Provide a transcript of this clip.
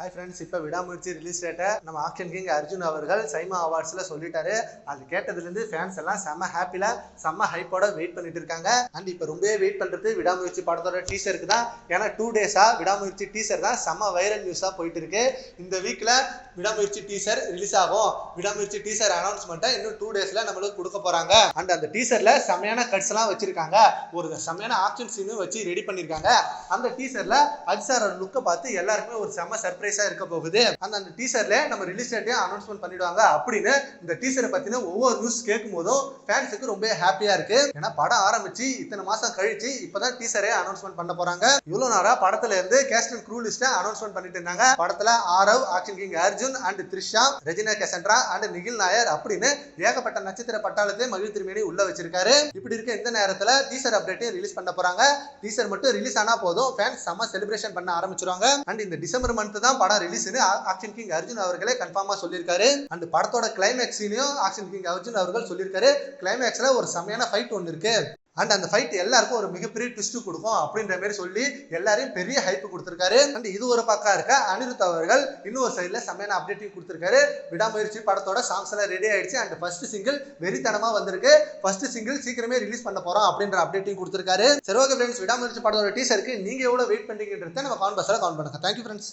Hi friends, இப்போ விடாமுயற்சி release டேட்டை நம்ம ஆக்ஷன் கிங் அர்ஜுன் அவர்கள் சைமா அவார்ட்ஸில் சொல்லிட்டாரு. அது கேட்டதுலேருந்து ஃபேன்ஸ் எல்லாம் செம்ம ஹாப்பியில் செம்ம ஹைப்போட வெயிட் பண்ணிட்டு இருக்காங்க. அண்ட் இப்போ ரொம்பவே வெயிட் பண்ணுறது விடாமுயற்சி படத்தோட டீசருக்கு தான். ஏன்னா 2 டேஸாக விடாமுயற்சி டீசர் தான் செம்ம வைரல் நியூஸாக போயிட்டு இருக்கு. இந்த வீக்கில் விடாமுயற்சி டீசர் ரிலீஸ் ஆகும். விடாமுயற்சி டீசர் அனௌன்ஸ்மெண்ட்டை இன்னும் 2 டேஸில் நம்மளுக்கு கொடுக்க போகிறாங்க. அண்ட் அந்த டீசரில் செம்மையான கட்ஸ் எல்லாம் வச்சிருக்காங்க. ஒரு செம்மையான ஆக்ஷன் சீனும் வச்சு ரெடி பண்ணியிருக்காங்க. அந்த டீசரில் அஜிசாரோட லுக்கை பார்த்து எல்லாருக்குமே ஒரு செம்ம சர்ப்ரைஸ் இருக்க போகுது. அந்த டீசர்ல நம்ம ரிலீஸ் டேட்டை அனௌன்ஸ்மெண்ட் பண்ணிடுவாங்க அப்படின்னு இந்த டீசரை பத்தின ஒவ்வொரு நியூஸ் கேட்கும் போதும் ஃபேன்ஸுக்கு ரொம்ப ஹாப்பியா இருக்கு. ஏன்னா படம் ஆரம்பிச்சு இத்தனை மாசம் கழிச்சு இப்பதான் டீசரே அனௌன்ஸ்மெண்ட் பண்ண போறாங்க. இவ்வளவு நேரா படத்துல இருந்து கேஸ்ட் அண்ட் க்ரூ லிஸ்ட அனௌன்ஸ்மெண்ட் பண்ணிட்டு இருந்தாங்க. படத்துல Aarav, action king Arjun and Trisha, Regina Cassandra and Nikhil Nair அப்படின்னு ஏகப்பட்ட நட்சத்திர பட்டாளத்தை மகிழ் திருமேனி உள்ள வச்சிருக்காரு. இப்படி இருக்க இந்த நேரத்துல டீசர் அப்டேட்டையும் ரிலீஸ் பண்ண போறாங்க. டீசர் மட்டும் ரிலீஸ் ஆனா போதும் ஃபேன்ஸ் செம்ம செலிப்ரேஷன் பண்ண ஆரம்பிச்சிருவாங்க. அண்ட் இந்த டிசம்பர் மந்த் தான் படம் ரிலீஸ்னு ஆக்ஷன் கிங் அர்ஜுன் அவர்களே கன்ஃபார்மா சொல்லியிருக்காரு. அண்ட் படத்தோட கிளைமேக்ஸையும் ஆக்ஷன் கிங் அர்ஜுன் அவர்கள் சொல்லியிருக்காரு. கிளைமேக்ஸ்ல ஒரு செமையான ஃபைட் ஒன்று இருக்கு. அண்ட் அந்த ஃபைட் எல்லாருக்கும் ஒரு மிகப்பெரிய ட்விஸ்ட் கொடுக்கும் அப்படின்ற மாதிரி சொல்லி எல்லாரையும் பெரிய ஹைப் கொடுத்திருக்காரு. அண்ட் இது ஒரு பக்கம் இருக்க அனிருத் அவர்கள் இன்னொரு சைட்ல செமையான அப்டேட்டையும் கொடுத்திருக்காரு. விடாமுயற்சி படத்தோட சாங்ஸ் எல்லாம் ரெடி ஆயிடுச்சு. அண்ட் ஃபர்ஸ்ட் சிங்கிள் வெறித்தனமா வந்திருக்கு. ஃபர்ஸ்ட் சிங்கிள் சீக்கிரமே ரிலீஸ் பண்ண போறோம் அப்படின்ற அப்டேட்டையும் கொடுத்திருக்காரு. சரி, ஓகே ஃப்ரெண்ட்ஸ், விடாமுயற்சி படத்தோட டீசருக்கு நீங்க எவ்வளவு வெயிட் பண்றீங்கன்றத நம்ம கமெண்ட் பாக்ஸ்ல கமெண்ட் பண்ணுங்க. Thank you friends.